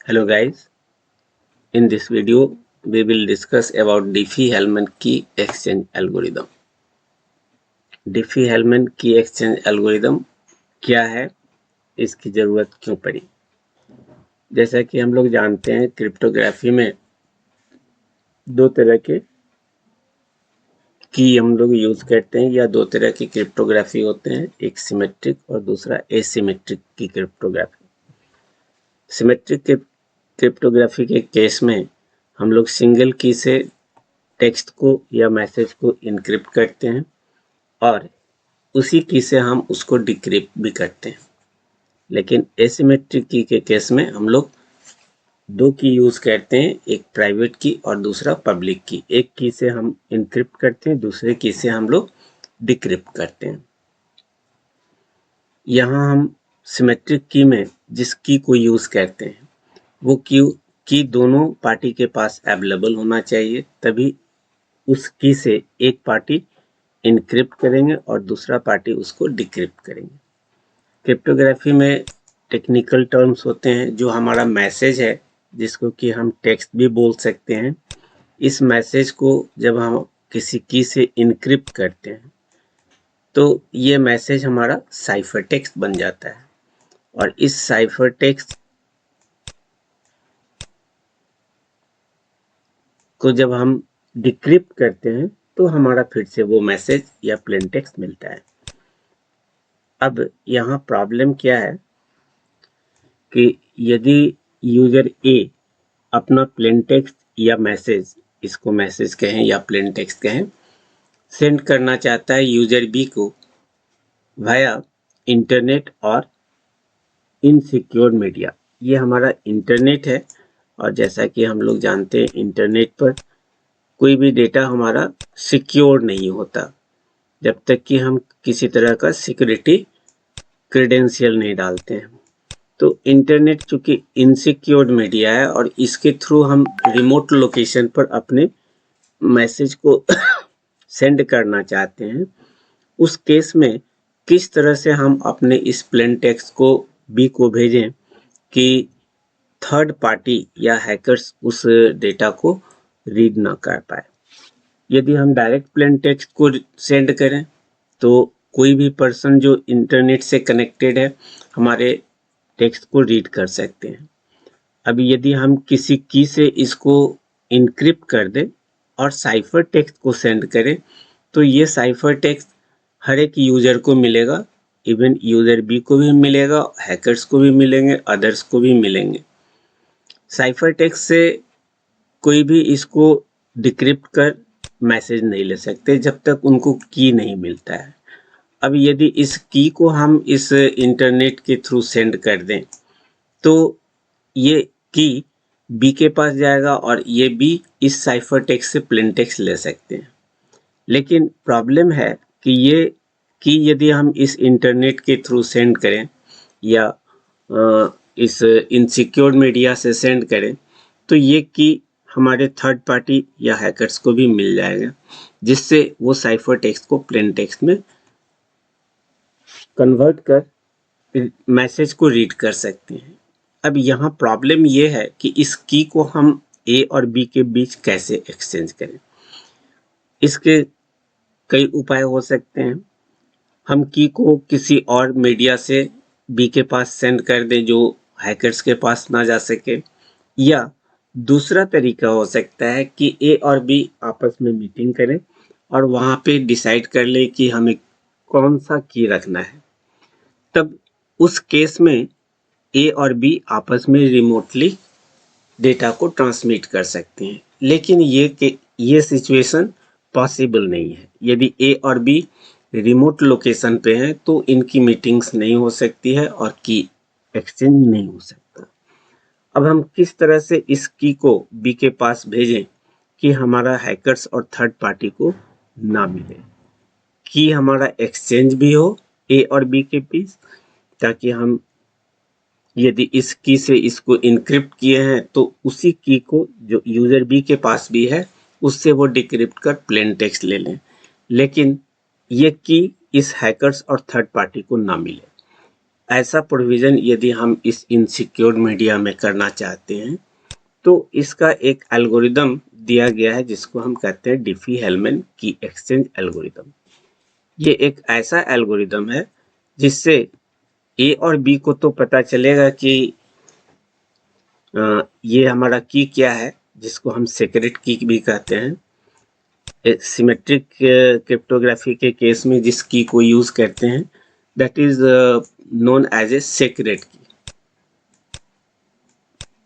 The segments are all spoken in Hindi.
Hello guys, in this video we will discuss about Diffie-Hellman key exchange algorithm. Diffie-Hellman key exchange algorithm क्या है, इसकी जरूरत क्यों पड़ी। जैसा कि हम लोग जानते हैं क्रिप्टोग्राफी में दो तरह के की हम लोग यूज करते हैं या दो तरह की क्रिप्टोग्राफी होते हैं, एक सिमेट्रिक और दूसरा एसिमेट्रिक की क्रिप्टोग्राफी। सिमेट्रिक क्रिप्टोग्राफी के केस में हम लोग सिंगल की से टेक्स्ट को या मैसेज को इनक्रिप्ट करते हैं और उसी की से हम उसको डिक्रिप्ट भी करते हैं। लेकिन एसिमेट्रिक की के केस में हम लोग दो की यूज करते हैं, एक प्राइवेट की और दूसरा पब्लिक की। एक की से हम इनक्रिप्ट करते हैं, दूसरे की से हम लोग डिक्रिप्ट करते हैं। यहाँ हम सिमेट्रिक की में जिस की को यूज करते हैं वो की दोनों पार्टी के पास अवेलेबल होना चाहिए, तभी उस की से एक पार्टी इनक्रिप्ट करेंगे और दूसरा पार्टी उसको डिक्रिप्ट करेंगे। क्रिप्टोग्राफी में टेक्निकल टर्म्स होते हैं। जो हमारा मैसेज है, जिसको कि हम टेक्स्ट भी बोल सकते हैं, इस मैसेज को जब हम किसी की से इनक्रिप्ट करते हैं तो ये मैसेज हमारा साइफर टेक्स्ट बन जाता है और इस साइफर टेक्स्ट को जब हम डिक्रिप्ट करते हैं तो हमारा फिर से वो मैसेज या प्लेन टेक्स्ट मिलता है। अब यहाँ प्रॉब्लम क्या है कि यदि यूजर ए अपना प्लेन टेक्स्ट या मैसेज, इसको मैसेज कहें या प्लेन टेक्स्ट कहें, सेंड करना चाहता है यूजर बी को वाया इंटरनेट और इनसिक्योर मीडिया। ये हमारा इंटरनेट है और जैसा कि हम लोग जानते हैं इंटरनेट पर कोई भी डेटा हमारा सिक्योर नहीं होता जब तक कि हम किसी तरह का सिक्योरिटी क्रेडेंशियल नहीं डालते हैं। तो इंटरनेट चूंकि इनसिक्योर्ड मीडिया है और इसके थ्रू हम रिमोट लोकेशन पर अपने मैसेज को सेंड करना चाहते हैं, उस केस में किस तरह से हम अपने इस प्लेन टेक्स्ट को बी को भेजें कि थर्ड पार्टी या हैकर्स उस डेटा को रीड ना कर पाए। यदि हम डायरेक्ट प्लेन टेक्स्ट को सेंड करें तो कोई भी पर्सन जो इंटरनेट से कनेक्टेड है हमारे टेक्स्ट को रीड कर सकते हैं। अब यदि हम किसी की से इसको इनक्रिप्ट कर दें और साइफर टेक्स्ट को सेंड करें तो ये साइफर टेक्स्ट हर एक यूजर को मिलेगा, इवन यूजर बी को भी मिलेगा, हैकर्स को भी मिलेंगे, अदर्स को भी मिलेंगे। साइफर टेक्स्ट से कोई भी इसको डिक्रिप्ट कर मैसेज नहीं ले सकते जब तक उनको की नहीं मिलता है। अब यदि इस की को हम इस इंटरनेट के थ्रू सेंड कर दें तो ये की बी के पास जाएगा और ये बी इस साइफर टेक्स्ट से प्लेन टेक्स्ट ले सकते हैं। लेकिन प्रॉब्लम है कि ये की यदि हम इस इंटरनेट के थ्रू सेंड करें या इस इनसिक्योर मीडिया से सेंड करें तो ये की हमारे थर्ड पार्टी या हैकर्स को भी मिल जाएगा, जिससे वो साइफर टेक्स्ट को प्लेन टेक्स्ट में कन्वर्ट कर मैसेज को रीड कर सकते हैं। अब यहाँ प्रॉब्लम ये है कि इस की को हम ए और बी के बीच कैसे एक्सचेंज करें। इसके कई उपाय हो सकते हैं। हम की को किसी और मीडिया से बी के पास सेंड कर दें जो हैकर्स के पास ना जा सके, या दूसरा तरीका हो सकता है कि ए और बी आपस में मीटिंग करें और वहाँ पे डिसाइड कर ले कि हमें कौन सा की रखना है। तब उस केस में ए और बी आपस में रिमोटली डेटा को ट्रांसमिट कर सकते हैं। लेकिन ये सिचुएशन पॉसिबल नहीं है। यदि ए और बी रिमोट लोकेशन पे हैं तो इनकी मीटिंग्स नहीं हो सकती है और की एक्सचेंज नहीं हो सकता। अब हम किस तरह से इस की को बी के पास भेजें कि हमारा हैकर्स और थर्ड पार्टी को ना मिले, कि हमारा एक्सचेंज भी हो ए और बी के बीच, ताकि हम यदि इस की से इसको इनक्रिप्ट किए हैं तो उसी की को जो यूजर बी के पास भी है उससे वो डिक्रिप्ट कर प्लेन टेक्स्ट ले लें, लेकिन ये की इस हैकर्स और थर्ड पार्टी को ना मिले। ऐसा प्रोविज़न यदि हम इस इनसिक्योर मीडिया में करना चाहते हैं तो इसका एक एल्गोरिदम दिया गया है जिसको हम कहते हैं डिफी-हेलमैन की एक्सचेंज एल्गोरिदम। ये एक ऐसा एल्गोरिदम है जिससे ए और बी को तो पता चलेगा कि ये हमारा की क्या है, जिसको हम सीक्रेट की भी कहते हैं। सिमेट्रिक क्रिप्टोग्राफी के केस में जिस की को यूज करते हैं that is known as a secret key.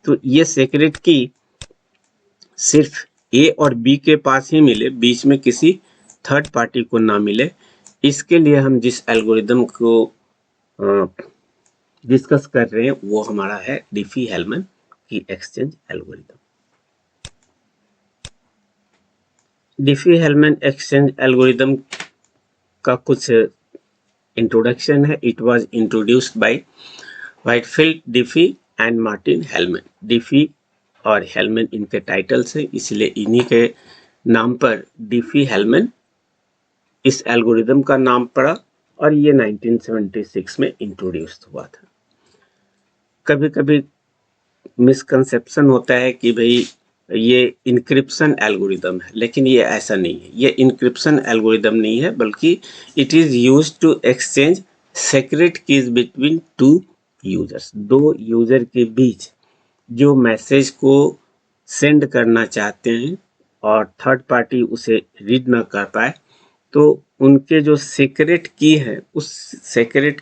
तो ये सीक्रेट की सिर्फ ए और बी के पास ही मिले, बीच में किसी थर्ड पार्टी को ना मिले, इसके लिए हम जिस एल्गोरिदम को डिस्कस कर रहे हैं वो हमारा है डिफी-हेलमैन की exchange algorithm. Diffie Hellman exchange algorithm का कुछ इंट्रोडक्शन है। It was introduced by Whitfield Diffie and Martin Hellman. Diffie और हेलमैन इनके टाइटल्स हैं, इसलिए इन्हीं के नाम पर डिफी-हेलमैन इस एल्गोरिदम का नाम पड़ा और ये 1976 में इंट्रोड्यूस हुआ था। कभी कभी मिसकंसेप्शन होता है कि भाई ये इनक्रिप्शन एल्गोरिदम है, लेकिन ये ऐसा नहीं है। ये इनक्रिप्शन एल्गोरिदम नहीं है, बल्कि it is used to exchange secret keys between two users. दो यूजर के बीच जो मैसेज को सेंड करना चाहते हैं और थर्ड पार्टी उसे रीड ना कर पाए, तो उनके जो सीक्रेट की है उस सीक्रेट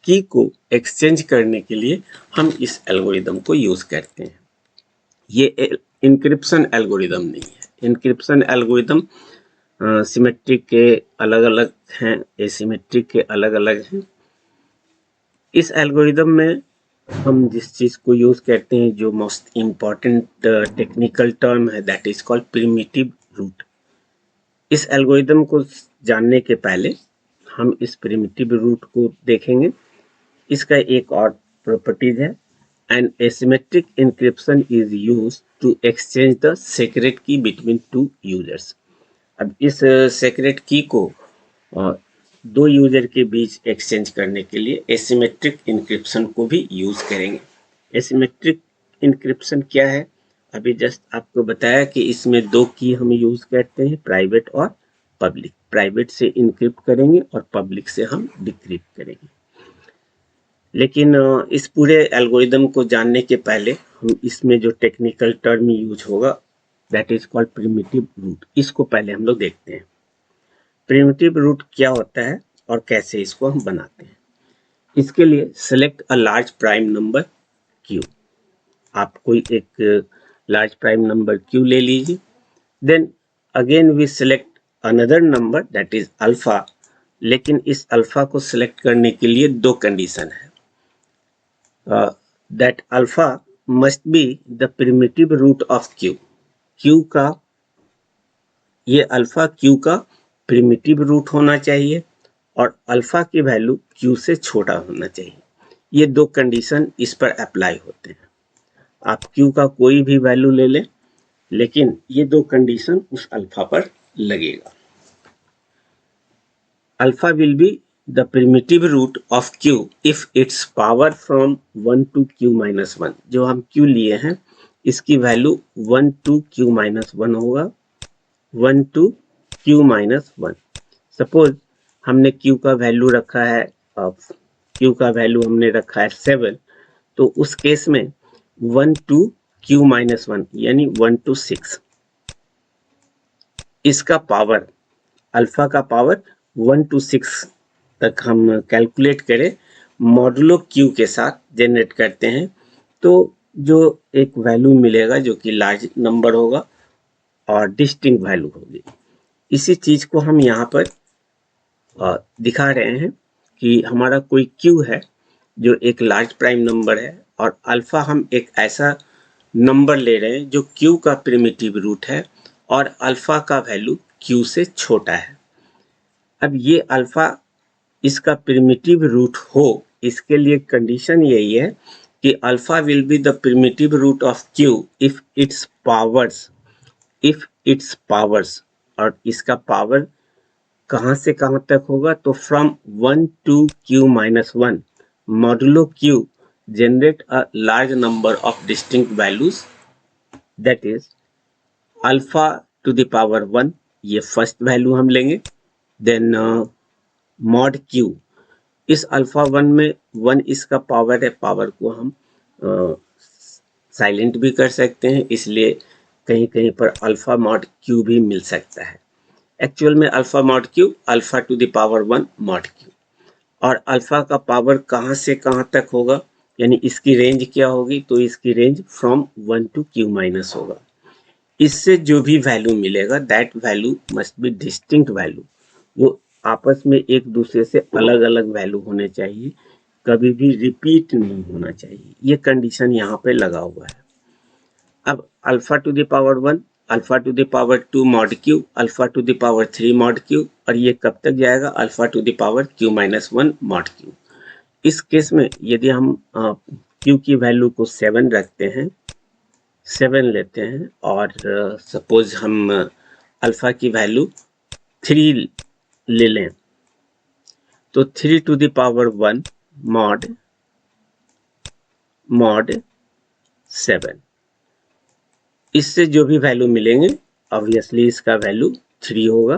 की को एक्सचेंज करने के लिए हम इस एल्गोरिदम को यूज करते हैं। ये इनक्रिप्शन एल्गोरिदम नहीं है। इनक्रिप्शन एल्गोरिदम सिमेट्रिक के अलग अलग हैं, एसिमेट्रिक के अलग अलग हैं। इस एल्गोरिदम में हम जिस चीज को यूज करते हैं, जो मोस्ट इम्पॉर्टेंट टेक्निकल टर्म है, that is called primitive root. इस एल्गोरिदम को जानने के पहले हम इस प्रिमिटिव रूट को देखेंगे। इसका एक और प्रॉपर्टीज है, an asymmetric encryption is used to exchange the secret key between two users. अब इस सीक्रेट की को दो यूजर के बीच एक्सचेंज करने के लिए एसिमेट्रिक इंक्रिप्शन को भी यूज करेंगे। एसिमेट्रिक इंक्रिप्शन क्या है? अभी जस्ट आपको बताया कि इसमें दो की हम यूज करते हैं, प्राइवेट और पब्लिक। प्राइवेट से इंक्रिप्ट करेंगे और पब्लिक से हम डिक्रिप्ट करेंगे। लेकिन इस पूरे एल्गोरिदम को जानने के पहले हम इसमें जो टेक्निकल टर्म यूज होगा that is called primitive root, इसको पहले हम लोग देखते हैं। प्रिमिटिव रूट क्या होता है और कैसे इसको हम बनाते हैं। इसके लिए select a large prime number Q. आप कोई एक लार्ज प्राइम नंबर क्यू ले लीजिए। Then again we select another number that is alpha. लेकिन इस अल्फा को सिलेक्ट करने के लिए दो कंडीशन है। that alpha must be the primitive root of q। q का ये अल्फा q का प्रिमिटिव रूट होना चाहिए और अल्फा की वैल्यू q से छोटा होना चाहिए। ये दो कंडीशन इस पर अप्लाई होते हैं। आप q का कोई भी वैल्यू ले लें, लेकिन ये दो कंडीशन उस अल्फा पर लगेगा। Alpha will B the primitive root of q if its power from 1 to q minus 1। जो हम q लिए हैं इसकी वैल्यू 1 to q minus 1 होगा, 1 to q minus 1। सपोज हमने q का वैल्यू रखा है, q का वैल्यू हमने रखा है 7, तो उस केस में 1 to q minus 1 यानी 1 to 6, इसका पावर अल्फा का पावर 1 to 6 तक हम कैलकुलेट करें, मॉडुलो क्यू के साथ जनरेट करते हैं, तो जो एक वैल्यू मिलेगा जो कि लार्ज नंबर होगा और डिस्टिंक्ट वैल्यू होगी। इसी चीज को हम यहाँ पर दिखा रहे हैं कि हमारा कोई क्यू है जो एक लार्ज प्राइम नंबर है और अल्फा हम एक ऐसा नंबर ले रहे हैं जो क्यू का प्रिमिटिव रूट है और अल्फा का वैल्यू क्यू से छोटा है। अब ये अल्फा इसका प्रिमिटिव रूट हो, इसके लिए कंडीशन यही है कि alpha will be the primitive root of Q if its powers, और इसका पावर कहां से कहां तक होगा, तो from 1 to q minus 1 modulo q generate a large number of distinct values, that is alpha to the power 1, ये फर्स्ट वैल्यू हम लेंगे. देन mod q, इस अल्फा 1 में 1 इसका पावर है, पावर को हम साइलेंट भी कर सकते हैं, इसलिए कहीं कहीं पर अल्फा मॉड क्यू भी मिल सकता है. एक्चुअल में alpha mod q alpha to the power 1 mod q. और अल्फा का पावर कहाँ से कहाँ तक होगा, यानी इसकी रेंज क्या होगी, तो इसकी range from 1 to Q minus होगा. इससे जो भी वैल्यू मिलेगा that value must be distinct value, वो आपस में एक दूसरे से अलग अलग वैल्यू होने चाहिए, कभी भी रिपीट नहीं होना चाहिए. ये कंडीशन यहाँ पे लगा हुआ है. अब alpha to the power 1, alpha to the power 2 mod q, alpha to the power 3 mod q, और ये कब तक जाएगा, alpha to the power q minus 1 mod Q. इस केस में यदि हम क्यू की वैल्यू को 7 रखते हैं, 7 लेते हैं, और सपोज हम अल्फा की वैल्यू 3 ले लें, तो 3 टू द पावर 1 मॉड 7, इससे जो भी वैल्यू मिलेंगे ऑब्वियसली इसका वैल्यू 3 होगा.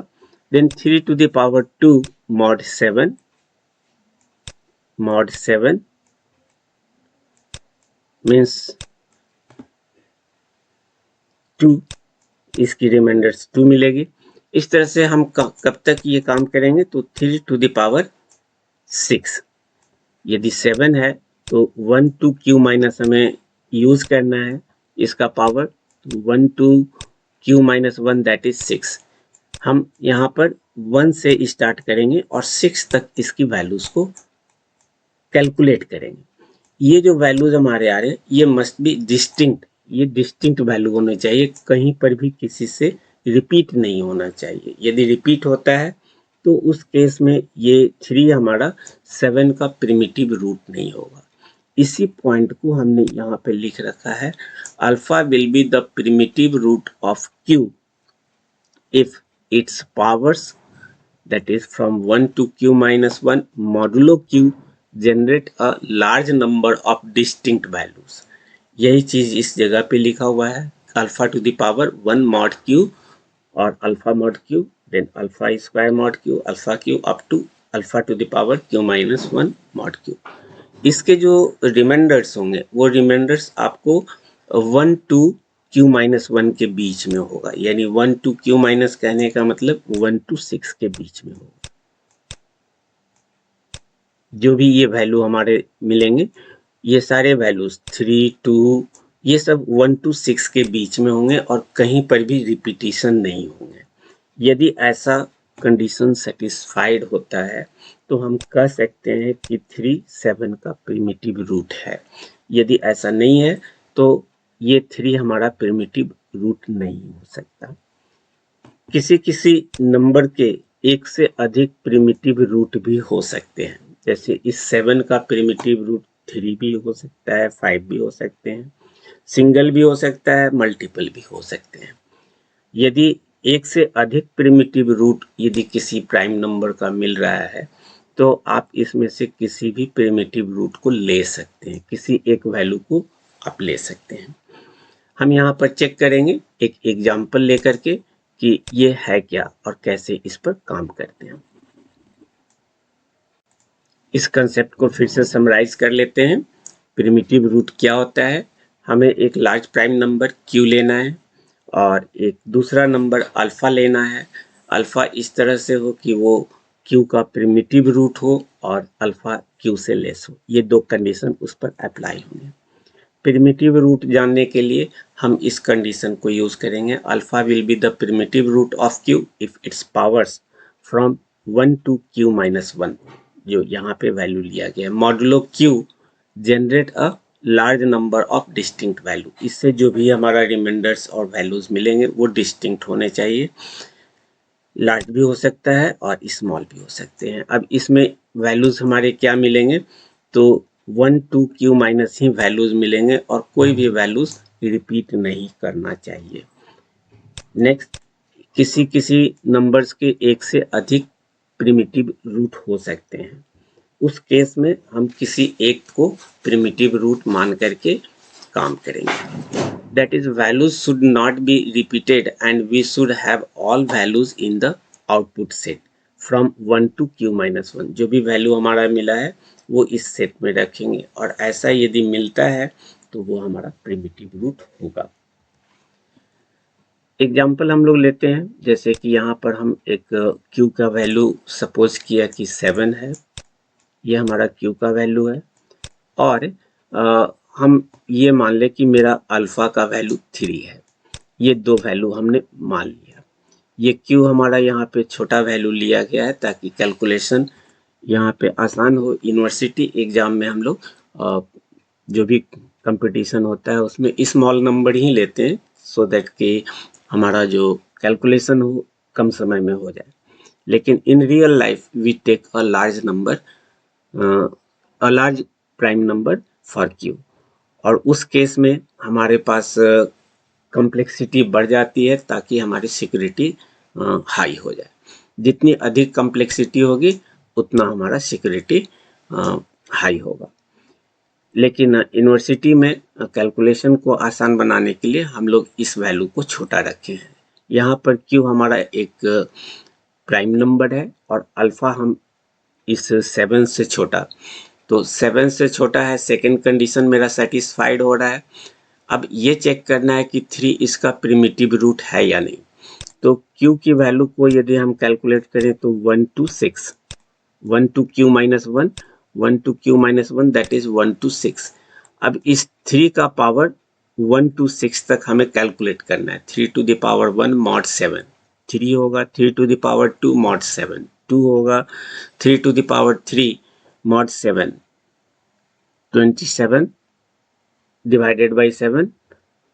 Then 3 to the power 2 mod 7 means 2, इसकी रिमाइंडर्स 2 मिलेगी. इस तरह से हम कब तक ये काम करेंगे, तो 3 टू द पावर 6, यदि 7 है तो 1 टू क्यू माइनस हमें यूज करना है इसका power, 1 to Q minus 1 that is 6. हम यहाँ पर 1 से स्टार्ट करेंगे और 6 तक इसकी वैल्यूज को कैलकुलेट करेंगे. ये जो वैल्यूज हमारे आ रहे हैं ये मस्ट बी डिस्टिंक्ट, ये डिस्टिंक्ट वैल्यू होने चाहिए, कहीं पर भी किसी से रिपीट नहीं होना चाहिए. यदि रिपीट होता है तो उस केस में ये 3 हमारा 7 का प्रिमिटिव रूट नहीं होगा. इसी पॉइंट को हमने यहाँ पे लिख रखा है, alpha will be the primitive root of Q if its powers that is from 1 to q minus 1 modulo q generate a large number of distinct values. यही चीज इस जगह पे लिखा हुआ है, alpha to the power 1 mod q और alpha mod q, then alpha square mod q, alpha q up to alpha to the power q minus 1 mod q. इसके जो रिमाइंडर्स होंगे वो रिमाइंडर्स आपको 1 टू क्यू माइनस 1 के बीच में होगा, यानी 1 टू क्यू माइनस कहने का मतलब 1 टू 6 के बीच में होगा. जो भी ये वैल्यू हमारे मिलेंगे ये सारे वैल्यूज 3, 2 ये सब 1 टू 6 के बीच में होंगे और कहीं पर भी रिपीटिशन नहीं होंगे. यदि ऐसा कंडीशन सेटिस्फाइड होता है तो हम कह सकते हैं कि 3 7 का प्रिमिटिव रूट है. यदि ऐसा नहीं है तो ये 3 हमारा प्रिमिटिव रूट नहीं हो सकता. किसी किसी नंबर के एक से अधिक प्रिमिटिव रूट भी हो सकते हैं, जैसे इस 7 का प्रिमिटिव रूट 3 भी हो सकता है, 5 भी हो सकते हैं, सिंगल भी हो सकता है, मल्टीपल भी हो सकते हैं. यदि एक से अधिक प्रिमिटिव रूट यदि किसी प्राइम नंबर का मिल रहा है तो आप इसमें से किसी भी प्रिमिटिव रूट को ले सकते हैं, किसी एक वैल्यू को आप ले सकते हैं. हम यहाँ पर चेक करेंगे एक एग्जाम्पल लेकर के कि ये है क्या और कैसे इस पर काम करते हैं. इस कंसेप्ट को फिर से समराइज कर लेते हैं. प्रिमिटिव रूट क्या होता है, हमें एक लार्ज प्राइम नंबर क्यू लेना है और एक दूसरा नंबर अल्फा लेना है. अल्फा इस तरह से हो कि वो क्यू का प्रिमिटिव रूट हो और अल्फा क्यू से लेस हो. ये दो कंडीशन उस पर अप्लाई होंगे. प्रिमिटिव रूट जानने के लिए हम इस कंडीशन को यूज करेंगे, alpha will be the primitive root of Q if its powers from 1 to Q minus 1, जो यहाँ पे वैल्यू लिया गया है. Modulo Q generate a large number of distinct value, इससे जो भी हमारा रिमाइंडर्स और वैल्यूज मिलेंगे वो डिस्टिंक्ट होने चाहिए. लार्ज भी हो सकता है और स्मॉल भी हो सकते हैं. अब इसमें वैल्यूज हमारे क्या मिलेंगे, तो 1 टू क्यू माइनस ही वैल्यूज मिलेंगे और कोई भी वैल्यूज रिपीट नहीं करना चाहिए. नेक्स्ट, किसी किसी नंबर्स के एक से अधिक प्रिमिटिव रूट हो सकते हैं. उस केस में हम किसी एक को प्रिमिटिव रूट मान करके काम करेंगे। That is values should not be repeated and we should have all values in the output set from 1 to q-1। जो भी वैल्यू हमारा मिला है वो इस सेट में रखेंगे और ऐसा यदि मिलता है तो वो हमारा प्रिमिटिव रूट होगा। एग्जाम्पल हम लोग लेते हैं, जैसे कि यहाँ पर हम एक q का वैल्यू सपोज किया कि 7 है, ये हमारा q का वैल्यू है और हम ये मान लें कि मेरा अल्फा का वैल्यू 3 है। ये दो वैल्यू हमने मान लिया। ये q हमारा यहाँ पे छोटा वैल्यू लिया गया है ताकि कैलकुलेशन यहाँ पे आसान हो। यूनिवर्सिटी एग्जाम में हम लोग जो भी कंपटीशन होता है उसमें स्मॉल नंबर ही लेते हैं सो दैट कि हमारा जो कैलकुलेशन हो कम समय में हो जाए। लेकिन in real life we take a large number, a large prime number for Q, और उस केस में हमारे पास कॉम्प्लेक्सिटी बढ़ जाती है ताकि हमारी सिक्योरिटी हाई हो जाए। जितनी अधिक कॉम्प्लेक्सिटी होगी उतना हमारा सिक्योरिटी हाई होगा। लेकिन यूनिवर्सिटी में कैलकुलेशन को आसान बनाने के लिए हम लोग इस वैल्यू को छोटा रखे हैं। यहाँ पर क्यू हमारा एक प्राइम नंबर है और अल्फा हम इस 7 से छोटा, तो 7 से छोटा है, सेकेंड कंडीशन मेरा सेटिस्फाइड हो रहा है। अब ये चेक करना है कि 3 इसका प्रिमिटिव रूट है या नहीं। तो q की वैल्यू को यदि हम कैलकुलेट करें तो 1 to 6, 1 to q-1, 1 to q-1 that is 1 to 6। अब इस 3 का पावर 1 to 6 तक हमें कैलकुलेट करना है। 3 to the power 1 mod 7, 3 होगा। 3 to the power 2 mod 7, 2 होगा। 3 to the power 3 mod 7, 27 divided by 7,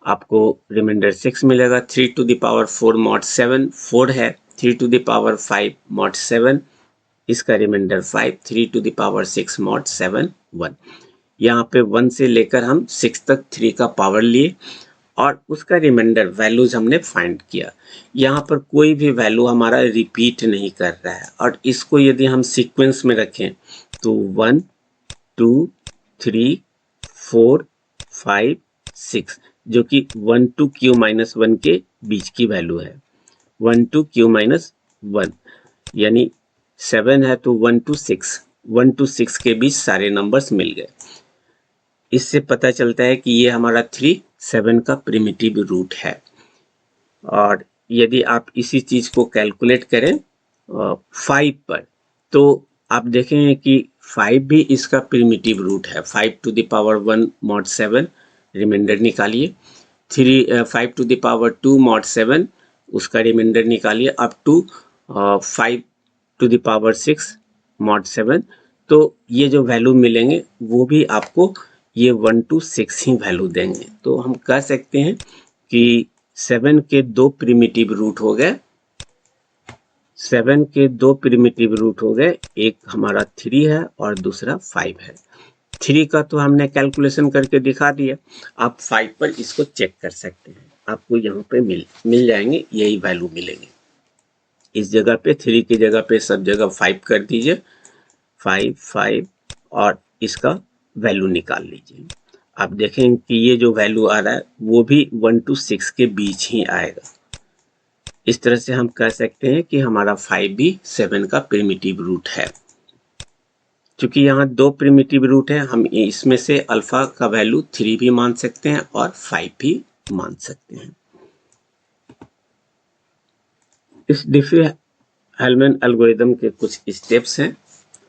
आपको रिमाइंडर 6 मिलेगा। 3 to the power 4 mod 7, 4 है। 3 to the power 5 mod 7, इसका reminder 5। 3 to the power 6 mod 7, 1। यहाँ पे 1 से लेकर हम 6 तक 3 का पावर लिए और उसका रिमाइंडर वैल्यूज हमने फाइंड किया। यहाँ पर कोई भी वैल्यू हमारा रिपीट नहीं कर रहा है और इसको यदि हम सीक्वेंस में रखें तो 1 2 3 4 5 6, जो कि 1 to q-1 के बीच की वैल्यू है। 1 to q-1 यानी 7 है तो 1 to 6, 1 to 6 के बीच सारे नंबर्स मिल गए। इससे पता चलता है कि ये हमारा 3 7 का प्रिमिटिव रूट है। और यदि आप इसी चीज को कैलकुलेट करें 5 पर, तो आप देखेंगे कि 5 भी इसका प्रिमिटिव रूट है। 5 to the power 1 mod 7, reminder निकालिए। 5 to the power 2 mod 7, उसका रिमाइंडर निकालिए up to 5 to the power 6 mod 7। तो ये जो वैल्यू मिलेंगे वो भी आपको ये 1 to 6 ही वैल्यू देंगे। तो हम कह सकते हैं कि 7 के दो प्रिमिटिव रूट हो गए। 7 के दो प्रिमिटिव रूट हो गए, एक हमारा 3 है और दूसरा 5 है। 3 का तो हमने कैलकुलेशन करके दिखा दिया। आप 5 पर इसको चेक कर सकते हैं, आपको यहाँ पे मिल जाएंगे, यही वैल्यू मिलेंगे। इस जगह पे 3 की जगह पे सब जगह 5 कर दीजिए, 5 5 और इसका वैल्यू निकाल लीजिए। आप देखें कि ये जो वैल्यू आ रहा है वो भी 1 to 6 के बीच ही आएगा। इस तरह से हम कह सकते हैं कि हमारा 5 भी 7 का प्रिमिटिव रूट है। क्योंकि यहाँ दो प्रिमिटिव रूट है, हम इसमें से अल्फा का वैल्यू 3 भी मान सकते हैं और 5 भी मान सकते हैं। इस डिफी-हेलमैन एल्गोरिथम के कुछ स्टेप्स हैं।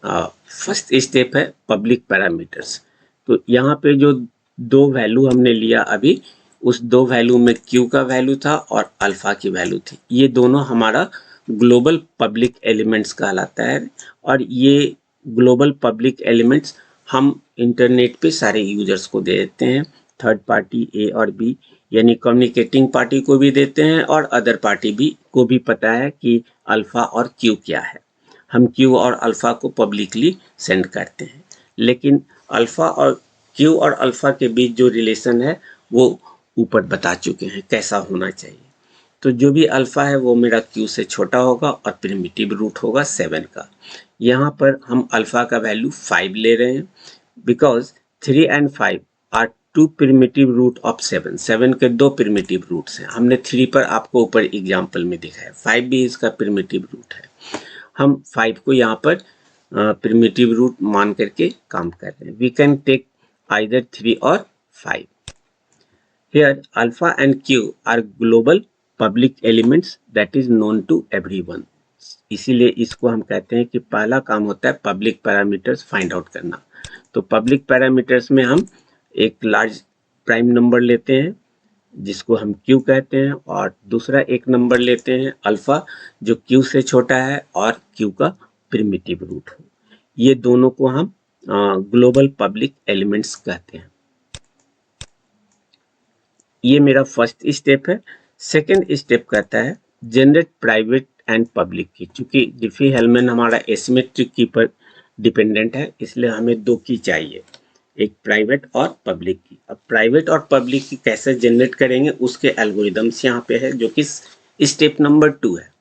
फर्स्ट स्टेप है पब्लिक पैरामीटर्स। तो यहाँ पे जो दो वैल्यू हमने लिया अभी, उस दो वैल्यू में क्यू का वैल्यू था और अल्फा की वैल्यू थी। ये दोनों हमारा ग्लोबल पब्लिक एलिमेंट्स कहलाता है और ये ग्लोबल पब्लिक एलिमेंट्स हम इंटरनेट पे सारे यूजर्स को दे देते हैं। थर्ड पार्टी ए और बी यानी कम्युनिकेटिंग पार्टी को भी देते हैं और अदर पार्टी भी को भी पता है कि अल्फा और क्यू क्या है। हम क्यू और अल्फा को पब्लिकली सेंड करते हैं। लेकिन अल्फा और क्यू और अल्फा के बीच जो रिलेशन है वो ऊपर बता चुके हैं कैसा होना चाहिए। तो जो भी अल्फा है वो मेरा क्यू से छोटा होगा और प्रिमिटिव रूट होगा 7 का। यहाँ पर हम अल्फा का वैल्यू 5 ले रहे हैं because 3 and 5 are two primitive root of 7। 7 के दो प्रिमिटिव रूट्स हैं। हमने 3 पर आपको ऊपर एग्जाम्पल में दिखाया, 5 भी इसका प्रिमिटिव रूट है। हम 5 को यहाँ पर प्रिमिटिव रूट मान करके काम कर रहे हैं। वी कैन टेक आइदर 3 और 5। Here alpha and q are global public elements that is known to everyone। इसीलिए इसको हम कहते हैं कि पहला काम होता है पब्लिक पैरामीटर्स फाइंड आउट करना। तो पब्लिक पैरामीटर्स में हम एक लार्ज प्राइम नंबर लेते हैं जिसको हम q कहते हैं, और दूसरा एक नंबर लेते हैं अल्फा जो q से छोटा है और q का प्रिमिटिव रूट हो। ये दोनों को हम ग्लोबल पब्लिक एलिमेंट्स कहते हैं। ये मेरा फर्स्ट स्टेप है। सेकंड स्टेप कहता है जनरेट प्राइवेट एंड पब्लिक की। चूंकि डिफी-हेलमैन हमारा एसिमेट्रिक की पर डिपेंडेंट है, इसलिए हमें दो की चाहिए, एक प्राइवेट और पब्लिक की। अब प्राइवेट और पब्लिक की कैसे जनरेट करेंगे उसके एल्गोरिदम्स यहाँ पे है, जो कि स्टेप नंबर 2 है।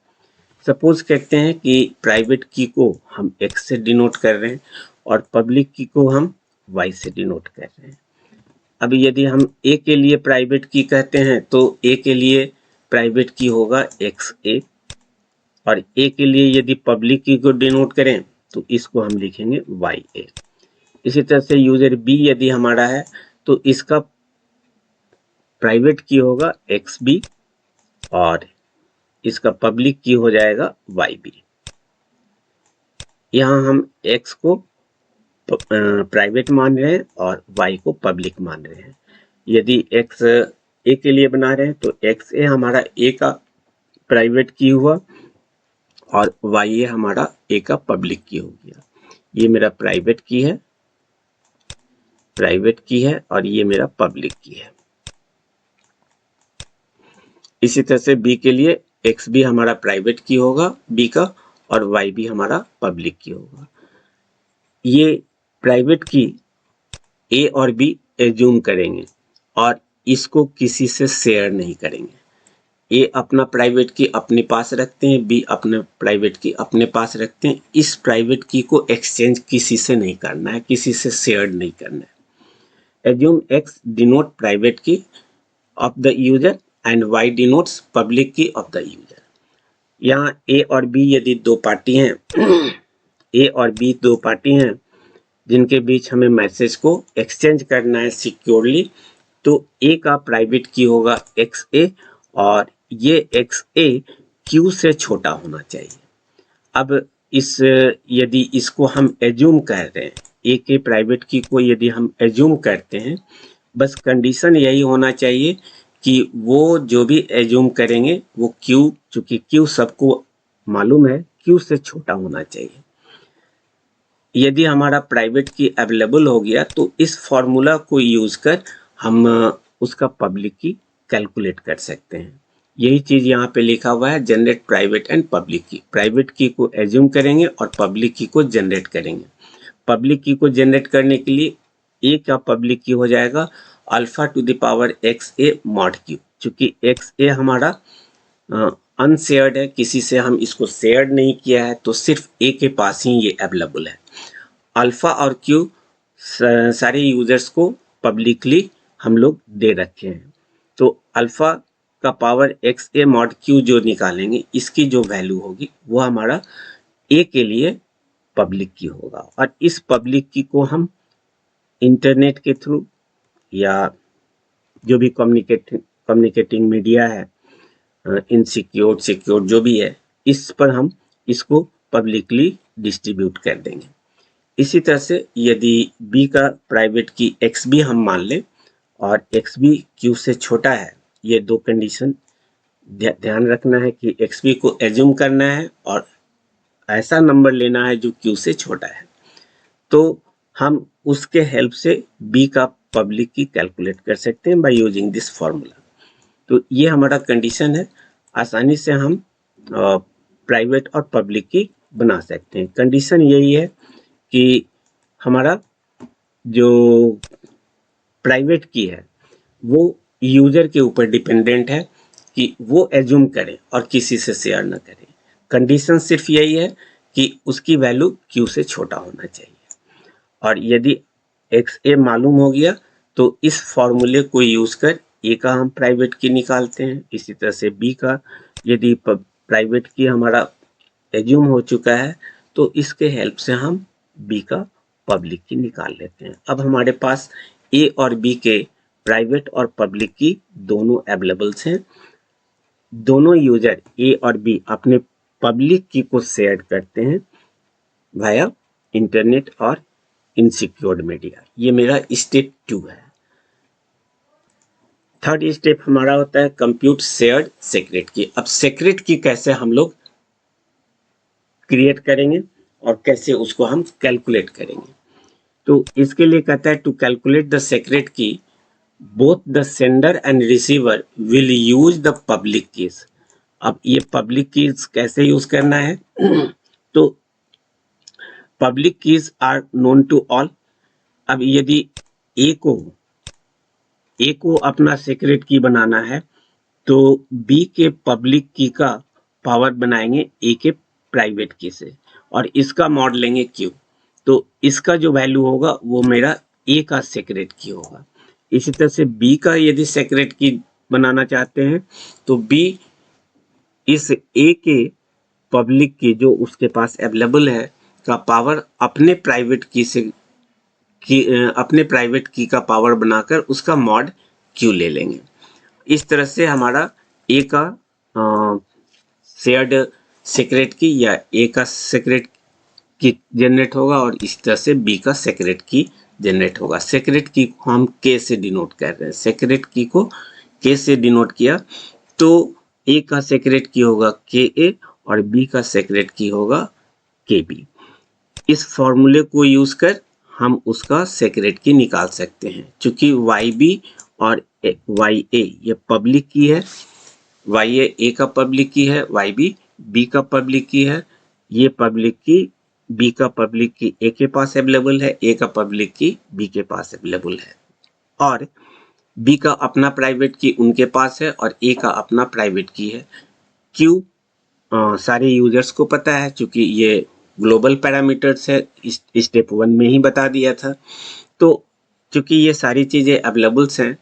सपोज कहते हैं कि प्राइवेट की को हम x से डिनोट कर रहे हैं और पब्लिक की को हम y से डिनोट कर रहे हैं। अब यदि हम a के लिए प्राइवेट की कहते हैं तो a के लिए प्राइवेट की होगा XA, और a के लिए यदि पब्लिक की को डिनोट करें तो इसको हम लिखेंगे YA। इसी तरह से यूजर B यदि हमारा है तो इसका प्राइवेट की होगा XB और इसका पब्लिक की हो जाएगा YB। यहाँ हम X को प्राइवेट मान रहे हैं और y को पब्लिक मान रहे हैं। यदि x a के लिए बना रहे हैं तो XA हमारा a का प्राइवेट की हुआ और YA हमारा a का पब्लिक की हो गया। ये मेरा प्राइवेट की है और ये मेरा पब्लिक की है। इसी तरह से B के लिए XB हमारा प्राइवेट की होगा B का, और YB हमारा पब्लिक की होगा। ये प्राइवेट की A और B एज्यूम करेंगे और इसको किसी से शेयर नहीं करेंगे। A अपना प्राइवेट की अपने पास रखते हैं, B अपने प्राइवेट की अपने पास रखते हैं। इस प्राइवेट की को एक्सचेंज किसी से नहीं करना है, किसी से शेयर नहीं करना है। एज्यूम X डिनोट प्राइवेट की of the user and Y denotes public की ऑफ द यूजर। यहाँ A और B यदि दो पार्टी हैं A और B दो पार्टी हैं जिनके बीच हमें मैसेज को एक्सचेंज करना है सिक्योरली, तो A का प्राइवेट की होगा XA और ये XA Q से छोटा होना चाहिए। अब यदि इसको हम एज्यूम कर रहे हैं, A के प्राइवेट की को यदि हम एज्यूम करते हैं, बस कंडीशन यही होना चाहिए कि वो जो भी एज्यूम करेंगे वो Q, चूंकि Q सबको मालूम है, Q से छोटा होना चाहिए। यदि हमारा प्राइवेट की अवेलेबल हो गया तो इस फॉर्मूला को यूज कर हम उसका पब्लिक की कैलकुलेट कर सकते हैं। यही चीज यहाँ पे लिखा हुआ है, जनरेट प्राइवेट एंड पब्लिक की। प्राइवेट की को एज्यूम करेंगे और पब्लिक की को जनरेट करेंगे। पब्लिक की को जनरेट करने के लिए ए का पब्लिक की हो जाएगा alpha to the power XA mod Q. चूंकि XA हमारा अनशेयर्ड है, किसी से हम इसको शेयर नहीं किया है, तो सिर्फ A के पास ही ये अवेलेबल है। अल्फा और क्यू सारे यूजर्स को पब्लिकली हम लोग दे रखे हैं। तो अल्फा का पावर XA मॉड क्यू जो निकालेंगे, इसकी जो वैल्यू होगी वो हमारा A के लिए पब्लिक की होगा, और इस पब्लिक की को हम इंटरनेट के थ्रू या जो भी कम्युनिकेटिंग मीडिया है, इनसिक्योर सिक्योर जो भी है, इस पर हम इसको पब्लिकली डिस्ट्रीब्यूट कर देंगे। इसी तरह से यदि B का प्राइवेट की XB हम मान लें और XB Q से छोटा है, ये दो कंडीशन ध्यान रखना है कि XB को एज्यूम करना है और ऐसा नंबर लेना है जो Q से छोटा है, तो हम उसके हेल्प से B का पब्लिक की कैलकुलेट कर सकते हैं बाय यूजिंग दिस फॉर्मूला। तो ये हमारा कंडीशन है, आसानी से हम प्राइवेट और पब्लिक की बना सकते हैं। कंडीशन यही है कि हमारा जो प्राइवेट की है वो यूजर के ऊपर डिपेंडेंट है कि वो एज्यूम करे और किसी से शेयर ना करे। कंडीशन सिर्फ यही है कि उसकी वैल्यू क्यू से छोटा होना चाहिए। और यदि एक्स ए मालूम हो गया तो इस फॉर्मूले को यूज कर ए का हम प्राइवेट की निकालते हैं। इसी तरह से बी का यदि प्राइवेट की हमारा एज्यूम हो चुका है तो इसके हेल्प से हम बी का पब्लिक की निकाल लेते हैं। अब हमारे पास ए और बी के प्राइवेट और पब्लिक की दोनों अवेलेबल्स हैं। दोनों यूजर ए और बी अपने पब्लिक की को शेयर करते हैं वाया इंटरनेट और इनसिक्योर्ड मीडिया। ये मेरा स्टेप 2 है। थर्ड स्टेप हमारा होता है कंप्यूट शेयर्ड सीक्रेट की। अब सीक्रेट की कैसे हम लोग क्रिएट करेंगे और कैसे उसको हम कैलकुलेट करेंगे। तो इसके लिए कहता है to calculate the secret key both the sender and receiver will use the public keys. अब ये पब्लिक कीज कैसे यूज करना है तो public keys are known to all. अब यदि ए को अपना सीक्रेट की बनाना है तो बी के पब्लिक की का पावर बनाएंगे ए के प्राइवेट की से और इसका मॉड लेंगे क्यू। तो इसका जो वैल्यू होगा वो मेरा ए का सीक्रेट की होगा। इसी तरह से बी का यदि सीक्रेट की बनाना चाहते हैं तो बी इस ए के पब्लिक की जो उसके पास अवेलेबल है का पावर अपने प्राइवेट की से अपने प्राइवेट की का पावर बनाकर उसका मॉड क्यू ले लेंगे। इस तरह से हमारा ए का शेयर्ड सीक्रेट की या ए का सीक्रेट की जनरेट होगा और इस तरह से बी का सीक्रेट की जनरेट होगा। सीक्रेट की को हम के से डिनोट कर रहे हैं। सीक्रेट की को के से डिनोट किया तो ए का सीक्रेट की होगा के ए और बी का सीक्रेट की होगा के बी। इस फॉर्मूले को यूज कर हम उसका सीक्रेट की निकाल सकते हैं। चूंकि वाई बी और वाई ए ये पब्लिक की है, वाई ए का पब्लिक की है, वाई बी का पब्लिक की है। ये पब्लिक की बी का पब्लिक की ए के पास अवेलेबल है, ए का पब्लिक की बी के पास अवेलेबल है और बी का अपना प्राइवेट की उनके पास है और ए का अपना प्राइवेट की है। क्यू सारे यूजर्स को पता है चूंकि ये ग्लोबल पैरामीटर्स है, स्टेप 1 में ही बता दिया था। तो चूंकि ये सारी चीजें अवेलेबल्स हैं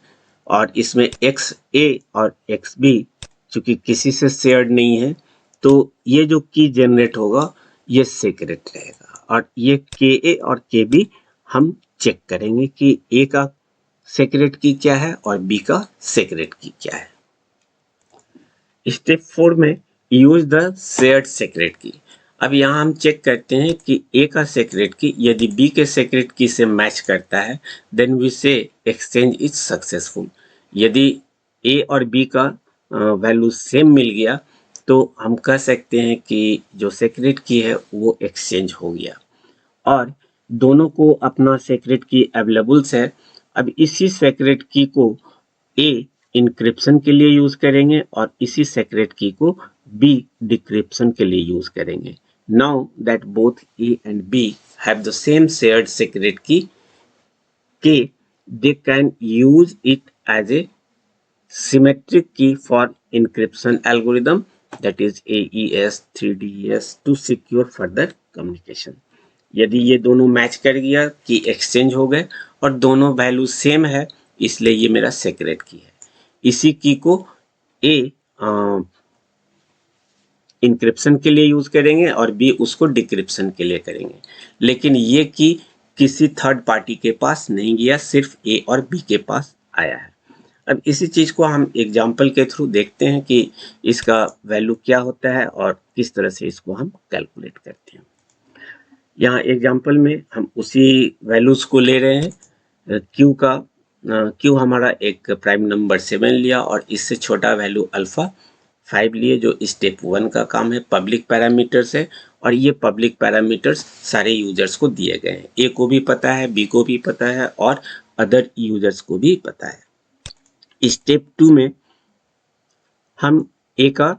और इसमें एक्स ए और एक्स बी चूंकि किसी से शेयर्ड नहीं है तो ये जो की जनरेट होगा ये सीक्रेट रहेगा। और ये के ए और के बी हम चेक करेंगे कि ए का सीक्रेट की क्या है और बी का सीक्रेट की क्या है। स्टेप 4 में यूज द शेयर्ड सीक्रेट की। अब यहाँ हम चेक करते हैं कि ए का सीक्रेट की यदि बी के सीक्रेट की से मैच करता है देन वी से एक्सचेंज इज सक्सेसफुल। यदि ए और बी का वैल्यू सेम मिल गया तो हम कह सकते हैं कि जो सीक्रेट की है वो एक्सचेंज हो गया और दोनों को अपना सीक्रेट की अवेलेबल्स है। अब इसी सीक्रेट की को ए इंक्रिप्शन के लिए यूज करेंगे और इसी सीक्रेट की को बी डिक्रिप्शन के लिए यूज करेंगे। Now that both A and B have the same shared secret key के they can use it as a symmetric key for encryption algorithm that is AES 3DES to secure further communication। यदि ये दोनों मैच कर गया कि एक्सचेंज हो गए और दोनों वैल्यू सेम है इसलिए ये मेरा सीक्रेट की है। इसी की को ए इंक्रिप्शन के लिए यूज करेंगे और बी उसको डिक्रिप्शन के लिए करेंगे। लेकिन ये की किसी थर्ड पार्टी के पास नहीं गया, सिर्फ ए और बी के पास आया है। अब इसी चीज को हम एग्जाम्पल के थ्रू देखते हैं कि इसका वैल्यू क्या होता है और किस तरह से इसको हम कैलकुलेट करते हैं। यहाँ एग्जाम्पल में हम उसी वैल्यूज को ले रहे हैं। क्यू हमारा एक प्राइम नंबर 7 लिया और इससे छोटा वैल्यू अल्फा 5 लिए जो स्टेप 1 का काम है। पब्लिक पैरामीटर्स है और ये पब्लिक पैरामीटर्स सारे यूजर्स को दिए गए हैं। ए को भी पता है, बी को भी पता है और अदर यूजर्स को भी पता है। स्टेप 2 में हम ए का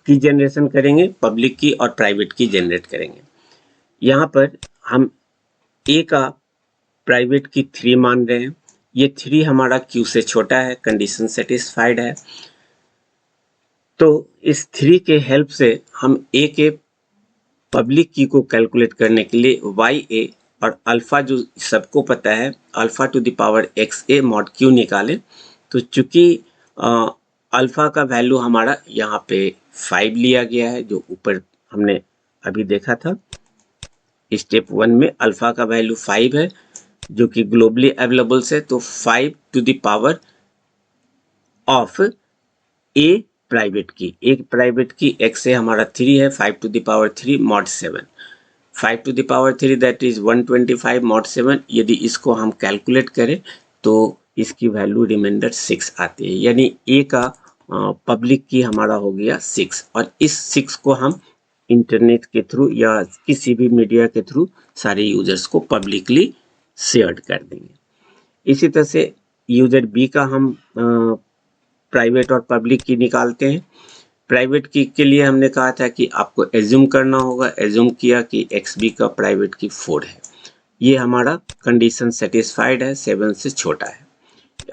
की जनरेशन करेंगे, पब्लिक की और प्राइवेट की जनरेट करेंगे। यहाँ पर हम ए का प्राइवेट की 3 मान रहे हैं। ये 3 हमारा क्यू से छोटा है, कंडीशन सेटिस्फाइड है। तो इस 3 के हेल्प से हम ए के पब्लिक की को कैलकुलेट करने के लिए वाई ए और अल्फा जो सबको पता है alpha to the power x A mod Q निकालें। तो चूंकि अल्फा का वैल्यू हमारा यहाँ पे 5 लिया गया है, जो ऊपर हमने अभी देखा था स्टेप 1 में अल्फा का वैल्यू 5 है जो कि ग्लोबली अवेलेबल है। तो 5 to the power of a private key, एक प्राइवेट की एक्स से हमारा 3 है, 5 to the power 3 mod 7, 5 to the power 3 that is 125 mod 7। यदि इसको हम कैलकुलेट करें तो इसकी वैल्यू रिमाइंडर 6 आती है, यानी ए का पब्लिक की हमारा हो गया 6 और इस 6 को हम इंटरनेट के थ्रू या किसी भी मीडिया के थ्रू सारे यूजर्स को पब्लिकली शेयर कर देंगे। इसी तरह से यूजर बी का हम प्राइवेट और पब्लिक की निकालते हैं। प्राइवेट की के लिए हमने कहा था कि आपको एज्यूम करना होगा, एज्यूम किया कि एक्स बी का प्राइवेट की 4 है, ये हमारा कंडीशन सेटिस्फाइड है, 7 से छोटा है।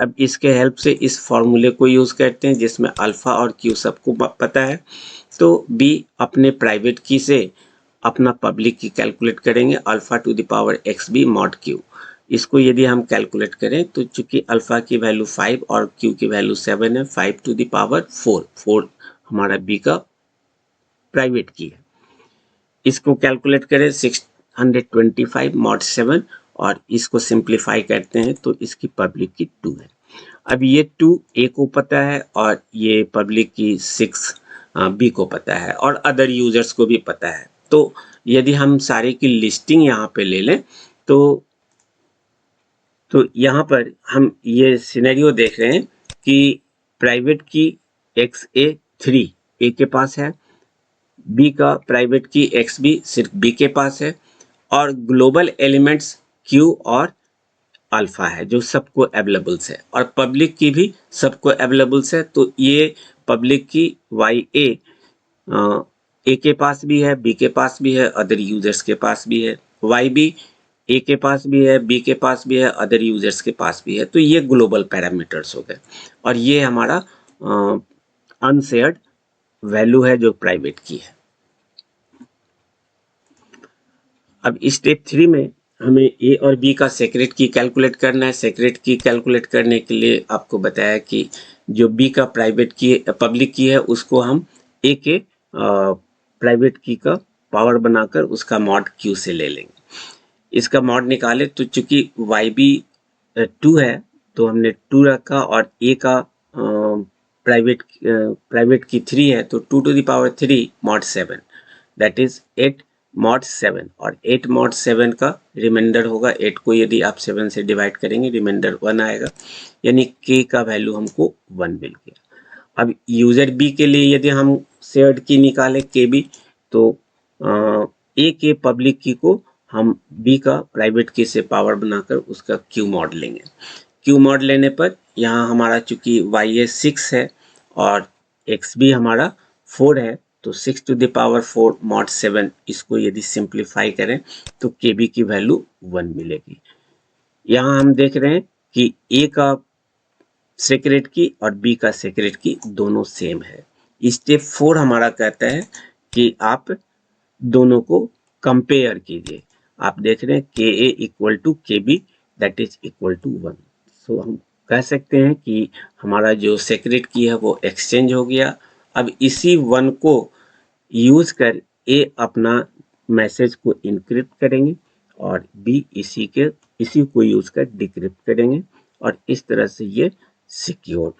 अब इसके हेल्प से इस फॉर्मूले को यूज करते हैं जिसमें अल्फा और क्यू सबको पता है। तो बी अपने प्राइवेट की से अपना पब्लिक की कैलकुलेट करेंगे, alpha to the power x b mod q. इसको यदि हम कैलकुलेट करें तो चूंकि अल्फा की वैल्यू 5 और क्यू की वैल्यू 7 है, 5 टू द पावर 4 हमारा बी का प्राइवेट की है। इसको कैलकुलेट करें 625 मॉड 7 और इसको सिंप्लीफाई करते हैं तो इसकी पब्लिक की 2 है। अब ये 2 ए को पता है और ये पब्लिक की 6 बी को पता है और अदर यूजर्स को भी पता है। तो यदि हम सारे की लिस्टिंग यहाँ पे ले लें तो यहाँ पर हम ये सिनेरियो देख रहे हैं कि प्राइवेट की एक्स ए 3 ए के पास है, बी का प्राइवेट की एक्स बी सिर्फ बी के पास है और ग्लोबल एलिमेंट्स क्यू और अल्फा है जो सबको अवेलेबल्स है और पब्लिक की भी सबको अवेलेबल्स है। तो ये पब्लिक की वाई ए के पास भी है, बी के पास भी है, अदर यूजर्स के पास भी है, वाई बी ए के पास भी है, बी के पास भी है, अदर यूजर्स के पास भी है। तो ये ग्लोबल पैरामीटर्स हो गए और ये हमारा अनशेयर्ड वैल्यू है जो प्राइवेट की है। अब स्टेप 3 में हमें ए और बी का सेक्रेट की कैलकुलेट करना है। सेक्रेट की कैलकुलेट करने के लिए आपको बताया कि जो बी का प्राइवेट की पब्लिक की है उसको हम ए के प्राइवेट की का पावर बनाकर उसका मॉड क्यू से ले लेंगे। इसका मॉड निकाले तो चूंकि वाई बी 2 है तो हमने 2 रखा और ए का प्राइवेट की 3 है तो 2 to the power 3 mod 7 that is 8 mod 7 और 8 मॉड 7 का रिमाइंडर होगा। 8 को यदि आप 7 से डिवाइड करेंगे रिमाइंडर 1 आएगा, यानी के का वैल्यू हमको 1 मिल गया। अब यूजर बी के लिए यदि हम शेयर्ड की निकाले के बी तो ए के पब्लिक की को हम बी का प्राइवेट की से पावर बनाकर उसका क्यू मॉड लेंगे। क्यू मॉड लेने पर यहाँ हमारा चूंकि वाई ए 6 है और एक्स बी हमारा 4 है तो 6 टू द पावर 4 मॉड 7 इसको यदि सिंप्लीफाई करें तो के बी की वैल्यू 1 मिलेगी। यहाँ हम देख रहे हैं कि ए का सेक्रेट की और बी का सेक्रेट की दोनों सेम है। स्टेप 4 हमारा कहता है कि आप दोनों को कंपेयर कीजिए। आप देख रहे हैं K A equal to K B that is equal to 1। So हम कह सकते हैं कि हमारा जो सेक्रेट की है वो एक्सचेंज हो गया। अब इसी 1 को यूज कर ए अपना मैसेज को इनक्रिप्ट करेंगे और बी इसी को यूज कर डिक्रिप्ट करेंगे और इस तरह से ये सिक्योर्ड,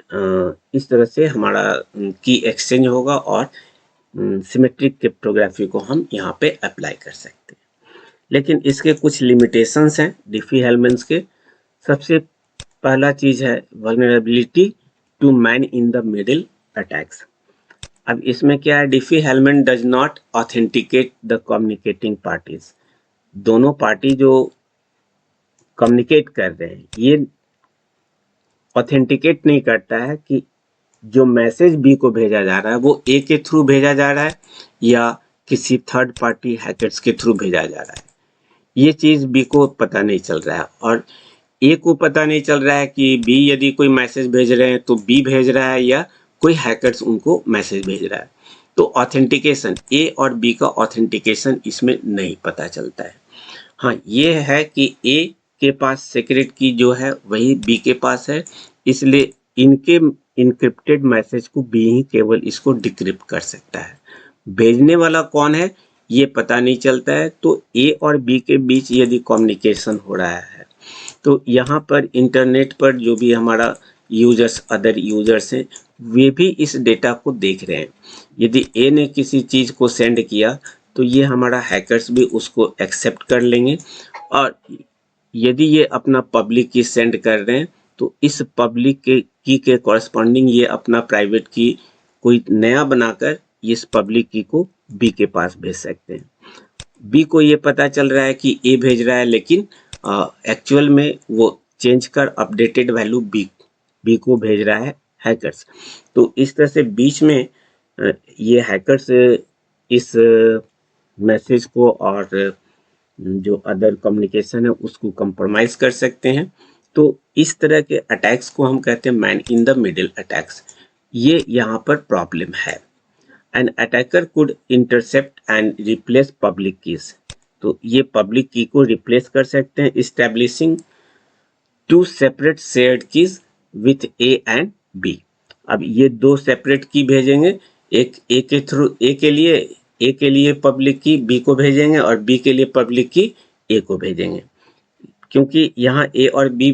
इस तरह से हमारा की एक्सचेंज होगा और सिमेट्रिक क्रिप्टोग्राफी को हम यहाँ पे अप्लाई कर सकते हैं। लेकिन इसके कुछ लिमिटेशंस हैं डिफी-हेलमैन के। सबसे पहला चीज है vulnerability to man in the middle attacks. अब इसमें क्या है, Diffie Hellman does not authenticate the communicating parties. दोनों पार्टी जो कम्युनिकेट कर रहे हैं ये ऑथेंटिकेट नहीं करता है कि जो मैसेज बी को भेजा जा रहा है वो ए के थ्रू भेजा जा रहा है या किसी थर्ड पार्टी हैकर्स के थ्रू भेजा जा रहा है। ये चीज बी को पता नहीं चल रहा है और ए को पता नहीं चल रहा है कि बी यदि कोई मैसेज भेज रहे हैं तो बी भेज रहा है या कोई हैकर्स उनको मैसेज भेज रहा है। तो ऑथेंटिकेशन ए और बी का ऑथेंटिकेशन इसमें नहीं पता चलता है। हाँ, ये है कि ए के पास सीक्रेट की जो है वही बी के पास है, इसलिए इनके इनक्रिप्टेड मैसेज को बी ही केवल इसको डिक्रिप्ट कर सकता है। भेजने वाला कौन है ये पता नहीं चलता है। तो ए और बी के बीच यदि कम्युनिकेशन हो रहा है तो यहाँ पर इंटरनेट पर जो भी हमारा यूजर्स अदर यूजर्स हैं वे भी इस डेटा को देख रहे हैं। यदि ए ने किसी चीज़ को सेंड किया तो ये हमारा हैकर्स भी उसको एक्सेप्ट कर लेंगे, और यदि ये अपना पब्लिक की सेंड कर रहे हैं तो इस पब्लिक के की के कॉरस्पॉन्डिंग ये अपना प्राइवेट की कोई नया बनाकर इस पब्लिक की को बी के पास भेज सकते हैं। बी को ये पता चल रहा है कि ए भेज रहा है, लेकिन एक्चुअल में वो चेंज कर अपडेटेड वैल्यू बी को भेज रहा है हैकर्स। तो इस तरह से बीच में ये हैकर्स इस मैसेज को और जो अदर कम्युनिकेशन है उसको कंप्रोमाइज कर सकते हैं। तो इस तरह के अटैक्स को हम कहते हैं man in the middle attacks. ये यहाँ पर प्रॉब्लम है। An attacker could intercept and replace public keys. तो ये पब्लिक की को रिप्लेस कर सकते हैं, establishing two separate shared keys with A and B. अब ये दो सेपरेट की भेजेंगे, एक ए के थ्रू ए के लिए पब्लिक की बी को भेजेंगे और बी के लिए पब्लिक की ए को भेजेंगे। क्योंकि यहाँ ए और बी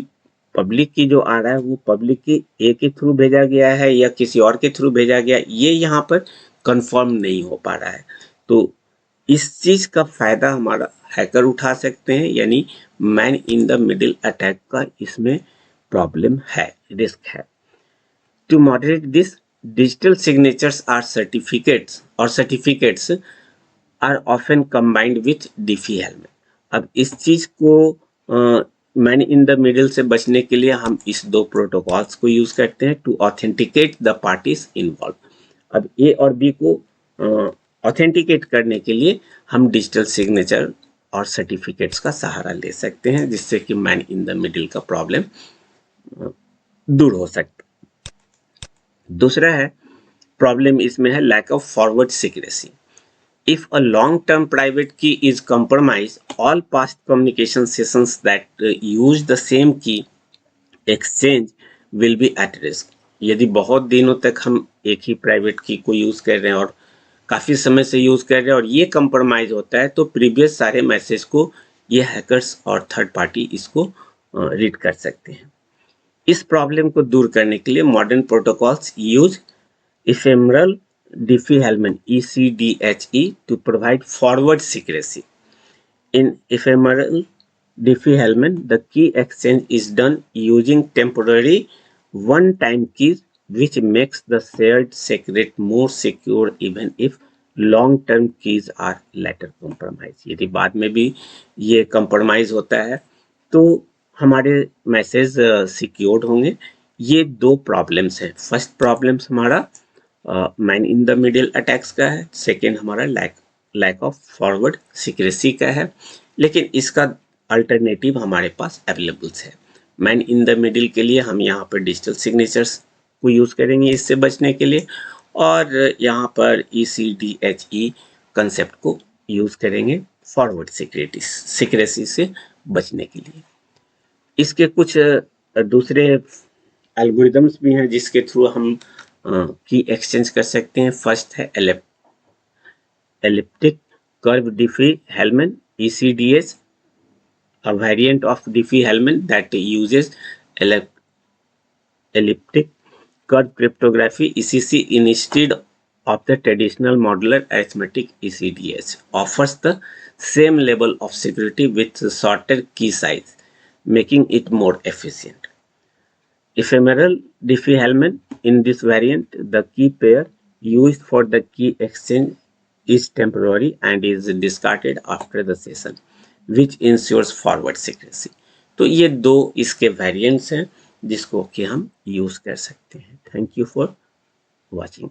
पब्लिक की जो आ रहा है वो पब्लिक की ए के थ्रू भेजा गया है या किसी और के थ्रू भेजा गया, ये यहाँ पर कंफर्म नहीं हो पा रहा है। तो इस चीज का फायदा हमारा हैकर उठा सकते हैं, यानी man in the middle attack का इसमें प्रॉब्लम है, रिस्क है। To moderate this, digital signatures or certificates are often combined with Diffie Hellman. अब इस चीज को मैन इन द मिडिल से बचने के लिए हम इस दो प्रोटोकॉल्स को यूज करते हैं to authenticate the parties involve. अब ए और बी को ऑथेंटिकेट करने के लिए हम डिजिटल सिग्नेचर और सर्टिफिकेट्स का सहारा ले सकते हैं, जिससे कि मैन इन द मिडिल का प्रॉब्लम दूर हो सकता। दूसरा है प्रॉब्लम इसमें है lack of forward secrecy. If a long-term private key is compromised, all past communication sessions that use the same key exchange will be at risk. यदि बहुत दिनों तक हम एक ही प्राइवेट की को यूज कर रहे हैं और काफी समय से यूज कर रहे हैं और ये कंप्रोमाइज होता है तो प्रीवियस सारे मैसेज को ये हैकर्स और थर्ड पार्टी इसको रीड कर सकते हैं। इस प्रॉब्लम को दूर करने के लिए modern protocols use ephemeral Diffie-Hellman ECDHE to provide forward secrecy. In ephemeral Diffie-Hellman, the key exchange is done using temporary one-time keys, which makes the shared secret more secure even if long-term keys are later compromised. यदि बाद में भी ये compromise होता है तो हमारे मैसेज सिक्योर्ड होंगे। ये दो प्रॉब्लम्स हैं। फर्स्ट प्रॉब्लम्स हमारा man in the middle attacks का है, सेकेंड हमारा लैक ऑफ फॉरवर्ड सिक्रेसी का है, लेकिन इसका अल्टरनेटिव हमारे पास अवेलेबल्स है। मैन इन द मिडिल के लिए हम यहाँ पर डिजिटल सिग्नेचर्स को यूज़ करेंगे इससे बचने के लिए, और यहाँ पर ECDHE कंसेप्ट को यूज़ करेंगे फॉरवर्ड सिक्रेसी से बचने के लिए। इसके कुछ दूसरे एल्गोरिदम्स भी हैं जिसके थ्रू हम की एक्सचेंज कर सकते हैं। फर्स्ट है elliptic curve Diffie Hellman ECDH, a variant of Diffie-Hellman that uses elliptic curve cryptography ECC instead of the traditional modular arithmetic ECDH, offers the same level of security with shorter key size, making it more efficient. Ephemeral Diffie-Hellman, in this variant, the key pair used for the key exchange is temporary and is discarded after the session, which ensures forward secrecy. तो ये दो इसके वेरिएंट्स हैं जिसको कि हम यूज कर सकते हैं। Thank you for watching.